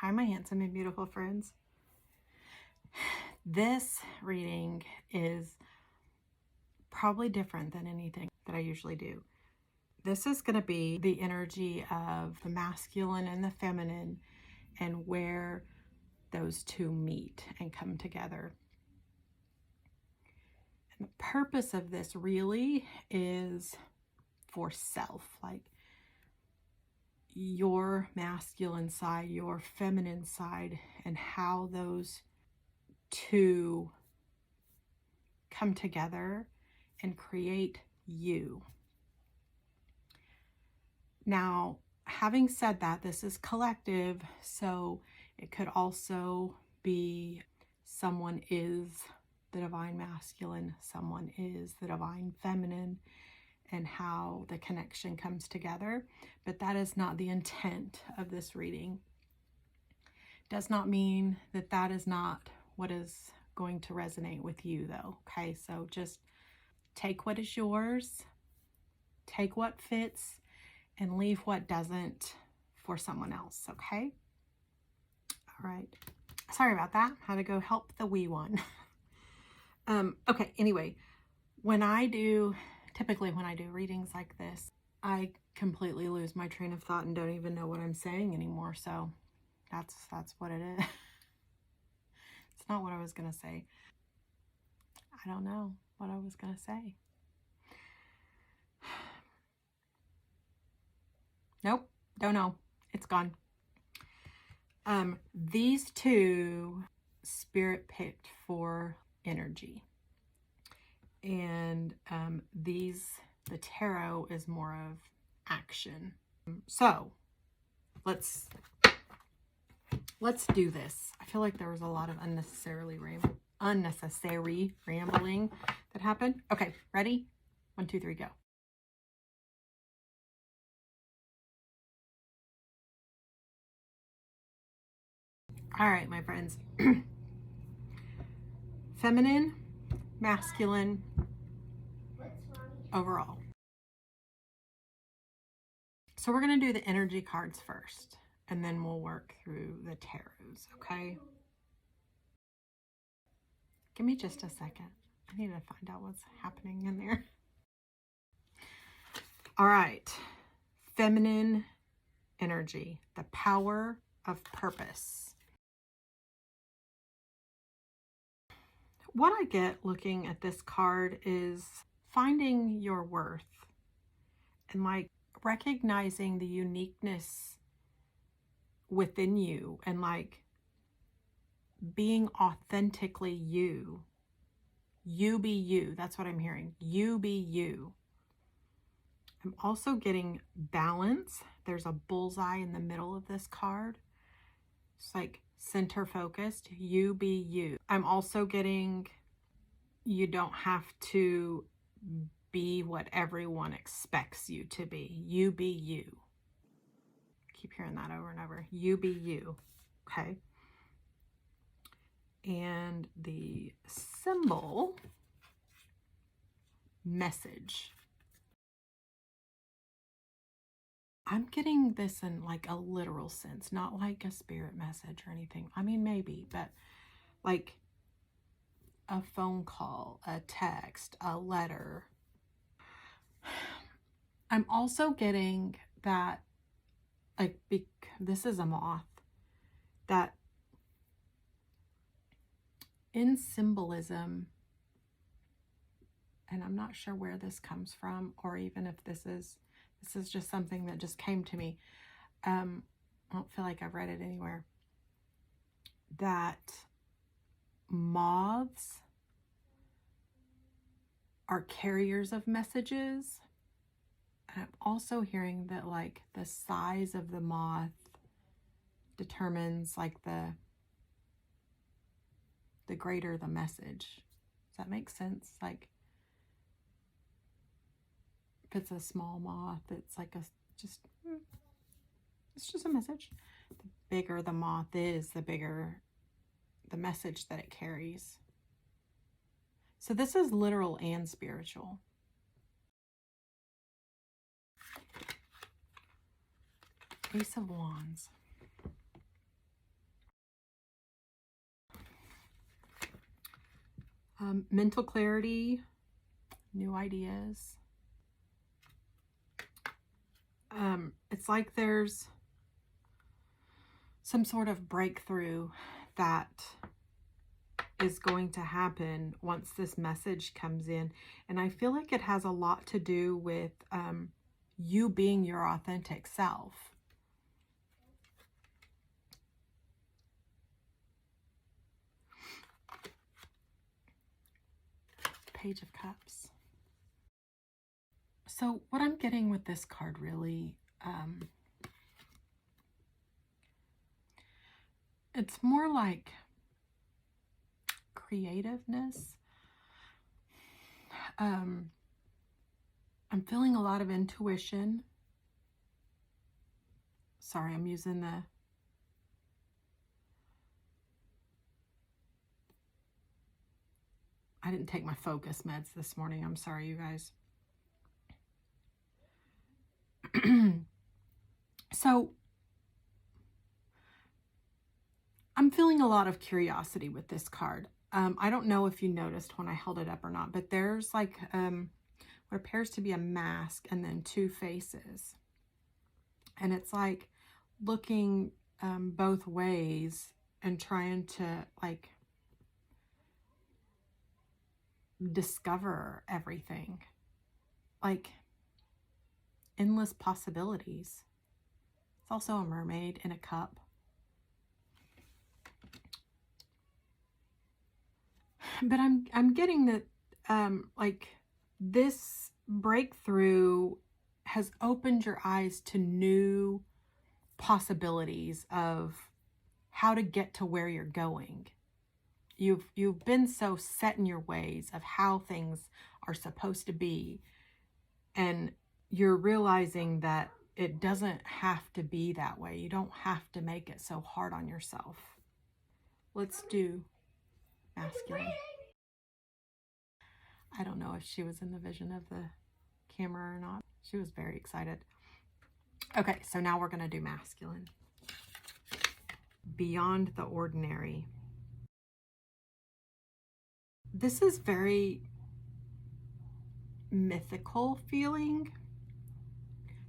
Hi, my handsome and beautiful friends. This reading is probably different than anything that I usually do. This is going to be the energy of the masculine and the feminine and where those two meet and come together. And the purpose of this really is for self, like your masculine side, your feminine side, and how those two come together and create you. Now, having said that, this is collective, so it could also be someone is the divine masculine, someone is the divine feminine, and how the connection comes together. But that is not the intent of this reading. Does not mean that that is not what is going to resonate with you, though. Okay, so just take what is yours, take what fits, and leave what doesn't for someone else. Okay. All right. Sorry about that. Had to go help the wee one. Okay. Anyway, typically when I do readings like this, I completely lose my train of thought and don't even know what I'm saying anymore. So that's what it is. It's not what I was going to say. I don't know what I was going to say. Nope. Don't know. It's gone. These two Spirit picked for energy. And the tarot is more of action. So let's do this. I feel like there was a lot of unnecessary rambling that happened. Okay, ready? 1, 2, 3, go. All right, my friends. Feminine, masculine, overall. So we're going to do the energy cards first, and then we'll work through the tarots, okay? Give me just a second. I need to find out what's happening in there. All right. Feminine energy, the power of purpose. What I get looking at this card is finding your worth and like recognizing the uniqueness within you and like being authentically you. You be you. That's what I'm hearing. You be you. I'm also getting balance. There's a bullseye in the middle of this card. It's like center focused. You be you. I'm also getting you don't have to be what everyone expects you to be. You be you. Keep hearing that over and over. You be you. Okay. And the symbol message. I'm getting this in like a literal sense, not like a spirit message or anything. I mean, maybe, but like a phone call, a text, a letter. I'm also getting that, like, this is a moth, that in symbolism, and I'm not sure where this comes from, or even if this is just something that just came to me. I don't feel like I've read it anywhere. That moths are carriers of messages. And I'm also hearing that like the size of the moth determines like the greater the message. Does that make sense? Like if it's a small moth, it's like it's just a message. The bigger the moth is, the bigger the message that it carries. So this is literal and spiritual. Ace of Wands. Mental clarity, new ideas. It's like there's some sort of breakthrough that is going to happen once this message comes in. And I feel like it has a lot to do with you being your authentic self. Page of Cups. So what I'm getting with this card really, it's more like creativeness. I'm feeling a lot of intuition. Sorry, I'm using the... I didn't take my focus meds this morning. I'm sorry, you guys. So I'm feeling a lot of curiosity with this card. I don't know if you noticed when I held it up or not, but there's like what appears to be a mask and then two faces. And it's like looking both ways and trying to like discover everything. Like endless possibilities. It's also a mermaid in a cup. But I'm getting that like this breakthrough has opened your eyes to new possibilities of how to get to where you're going. You've been so set in your ways of how things are supposed to be, and you're realizing that it doesn't have to be that way. You don't have to make it so hard on yourself. Let's do masculine. I don't know if she was in the vision of the camera or not. She was very excited. Okay, so now we're going to do masculine. Beyond the ordinary. This is very mythical feeling.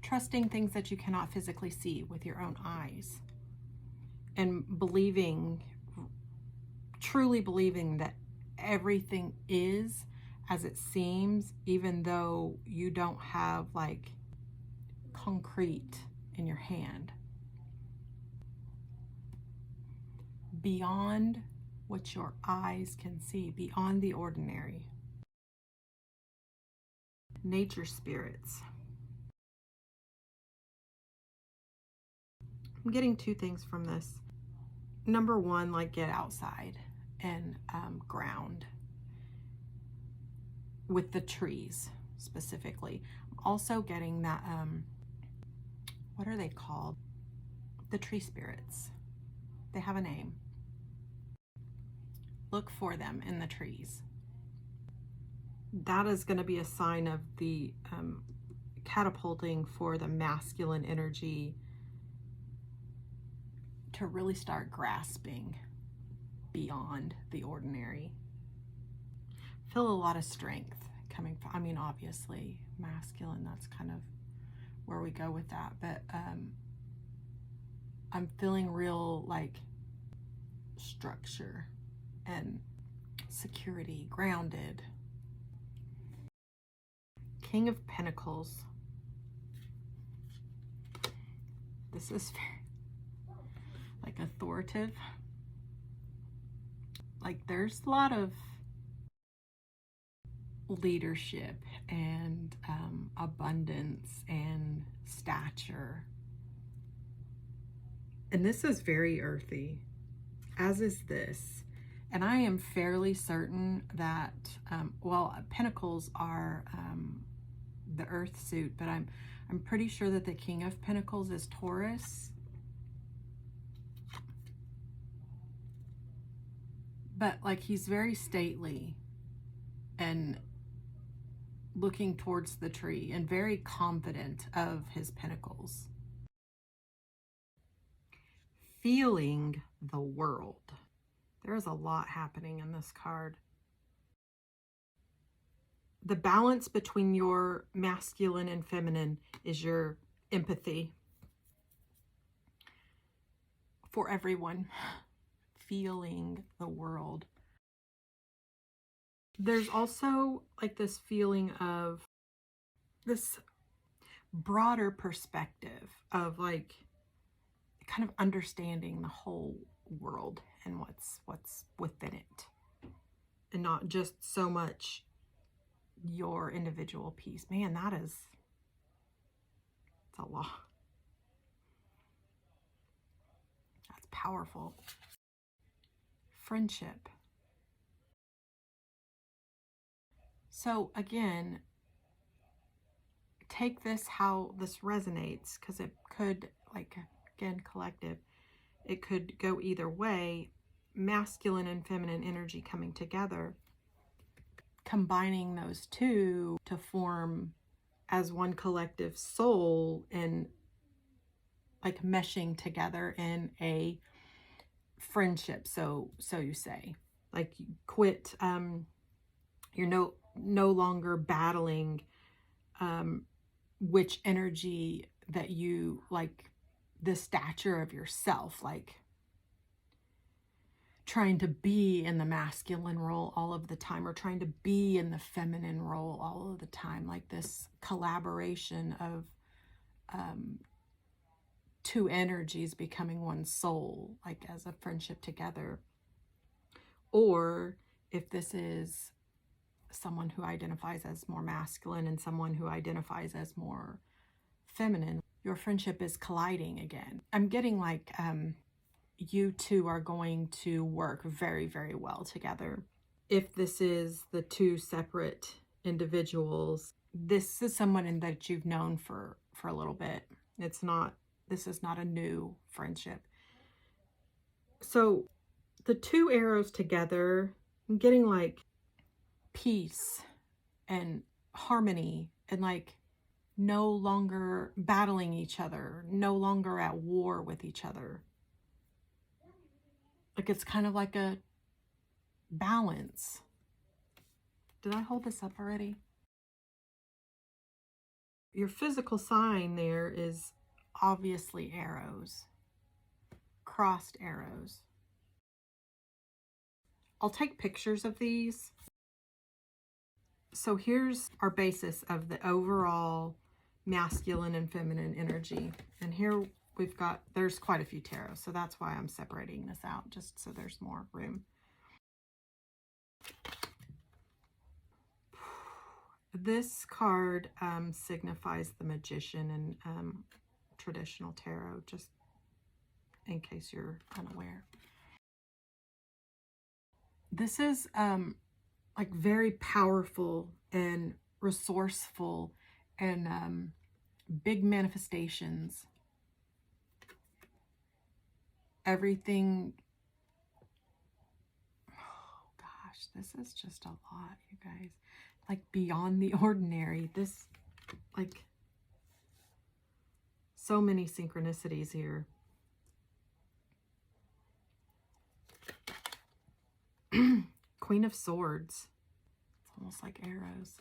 Trusting things that you cannot physically see with your own eyes. And believing, truly believing that everything is as it seems, even though you don't have like concrete in your hand. Beyond what your eyes can see, beyond the ordinary. Nature spirits. I'm getting two things from this. Number one, like get outside and ground with the trees specifically. I'm also getting that, what are they called? The tree spirits. They have a name. Look for them in the trees. That is going to be a sign of the catapulting for the masculine energy to really start grasping beyond the ordinary. Feel a lot of strength coming from, I mean, obviously masculine, that's kind of where we go with that, but I'm feeling real like structure and security, grounded. King of Pentacles. This is very like authoritative. Like there's a lot of leadership and abundance and stature. And this is very earthy, as is this. And I am fairly certain that, well, Pentacles are the earth suit, but I'm pretty sure that the King of Pentacles is Taurus. But like he's very stately and looking towards the tree and very confident of his pentacles. Feeling the world. There is a lot happening in this card. the balance between your masculine and feminine is your empathy for everyone, feeling the world. There's also like this feeling of this broader perspective of like kind of understanding the whole world and what's within it, and not just so much your individual piece. Man, it's a lot. That's powerful. Friendship. So again, take this how this resonates, because it could, like, again, collective, it could go either way. Masculine and feminine energy coming together, combining those two to form as one collective soul, and like meshing together in a friendship. So you say, like, you quit, you're no longer battling which energy that you like, the stature of yourself, like trying to be in the masculine role all of the time, or trying to be in the feminine role all of the time. Like this collaboration of two energies becoming one soul, like as a friendship together. Or if this is someone who identifies as more masculine and someone who identifies as more feminine, your friendship is colliding again. I'm getting like you two are going to work very, very well together. If this is the two separate individuals, this is someone that you've known for a little bit. This is not a new friendship. So the two arrows together, I'm getting like peace and harmony, and like no longer battling each other, no longer at war with each other. Like it's kind of like a balance. Did I hold this up already? Your physical sign there is obviously arrows, crossed arrows. I'll take pictures of these. So here's our basis of the overall masculine and feminine energy. And here there's quite a few tarots, so that's why I'm separating this out, just so there's more room. This card signifies the Magician in traditional tarot, just in case you're unaware. This is like very powerful and resourceful, and big manifestations. Everything. Oh gosh, this is just a lot, you guys. Like beyond the ordinary. This, like, so many synchronicities here. Queen of Swords. It's almost like arrows.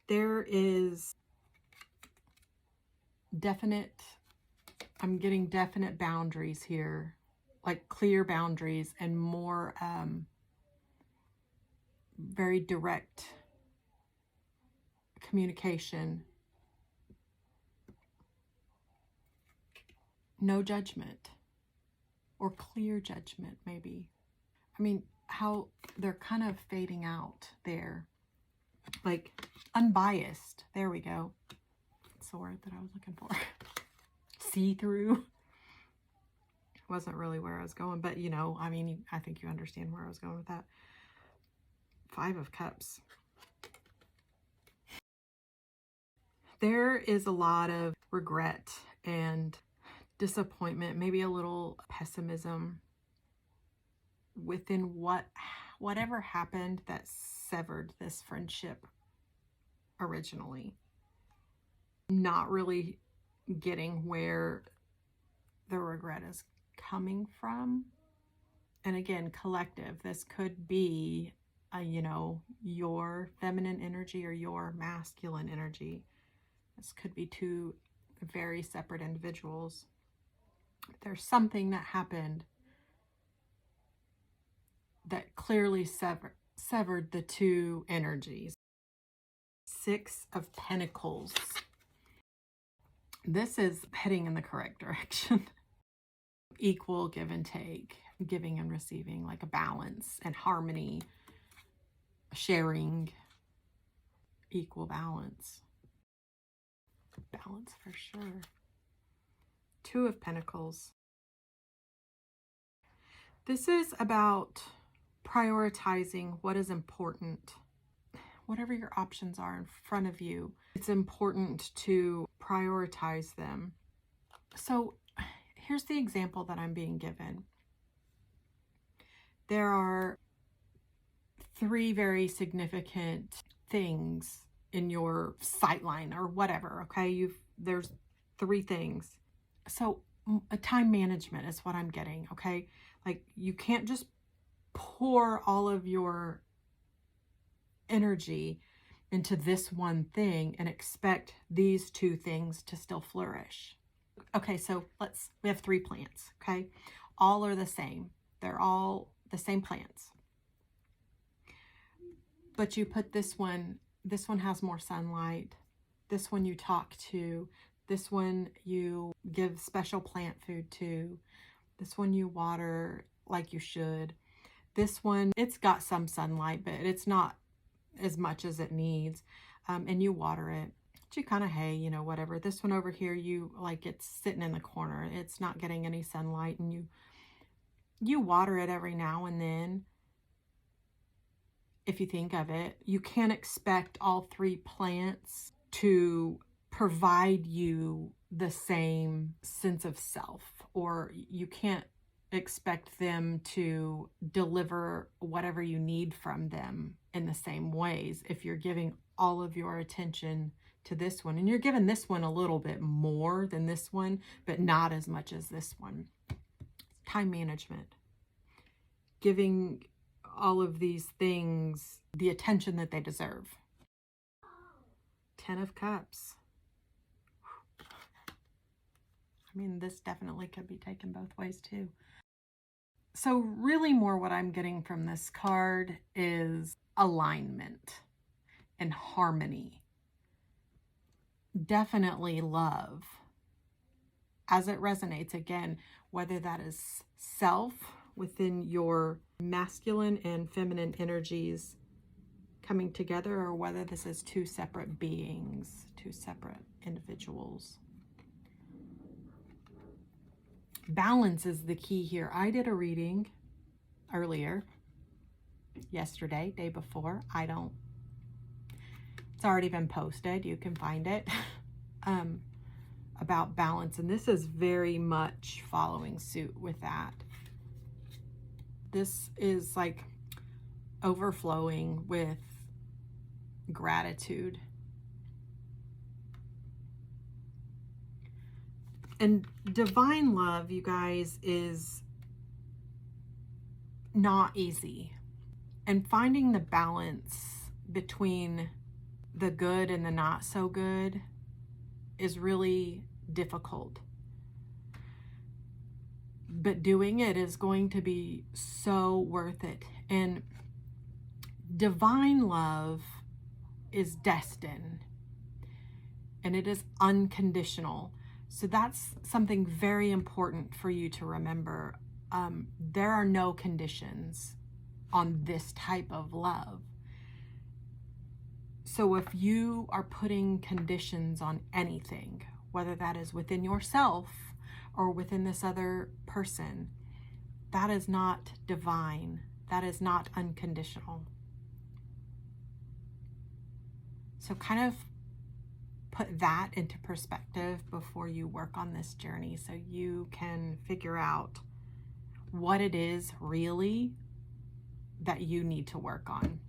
There is I'm getting definite boundaries here, like clear boundaries, and more very direct communication. No judgment, or clear judgment, maybe. I mean, how they're kind of fading out there. Like unbiased. There we go. That's the word that I was looking for. See-through. Wasn't really where I was going, but you know, I mean, I think you understand where I was going with that. 5 of Cups. There is a lot of regret and disappointment, maybe a little pessimism within whatever happened that severed this friendship originally. Not really getting where the regret is coming from. And again, collective, this could be your feminine energy or your masculine energy. This could be two very separate individuals. There's something that happened that clearly severed the two energies. Six of Pentacles. This is heading in the correct direction. Equal give and take, giving and receiving, like a balance and harmony, sharing, equal balance. Balance for sure. Two of Pentacles. This is about prioritizing what is important. Whatever your options are in front of you, it's important to prioritize them. So here's the example that I'm being given. There are three very significant things in your sightline or whatever, okay? There's three things. So a time management is what I'm getting, okay? Like, you can't just pour all of your energy into this one thing and expect these two things to still flourish. Okay, so we have three plants, okay? All are the same. They're all the same plants. But you put this one has more sunlight. This one you talk to. This one you give special plant food to. This one you water like you should. This one, it's got some sunlight, but it's not as much as it needs. And you water it. But you kind of, hey, whatever. This one over here, it's sitting in the corner. It's not getting any sunlight, and you water it every now and then. If you think of it, you can't expect all three plants to provide you the same sense of self, or you can't expect them to deliver whatever you need from them in the same ways if you're giving all of your attention to this one. And you're giving this one a little bit more than this one, but not as much as this one. Time management. Giving all of these things the attention that they deserve. 10 of Cups. I mean, this definitely could be taken both ways too. So really more what I'm getting from this card is alignment and harmony. Definitely love as it resonates, again, whether that is self within your masculine and feminine energies coming together, or whether this is two separate beings, two separate individuals. Balance is the key here. I did a reading earlier, yesterday, day before. It's already been posted. You can find it. About balance. And this is very much following suit with that. This is like overflowing with gratitude. And divine love, you guys, is not easy. And finding the balance between the good and the not so good is really difficult. But doing it is going to be so worth it. And divine love is destined, and it is unconditional. So that's something very important for you to remember. There are no conditions on this type of love. So if you are putting conditions on anything, whether that is within yourself or within this other person, that is not divine. That is not unconditional. So kind of put that into perspective before you work on this journey, so you can figure out what it is really that you need to work on.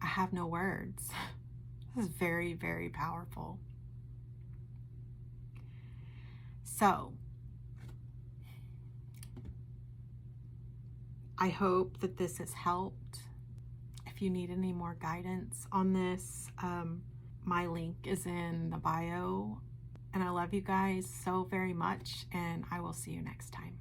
I have no words. This is very, very powerful. So I hope that this has helped. If you need any more guidance on this, my link is in the bio. And I love you guys so very much, and I will see you next time.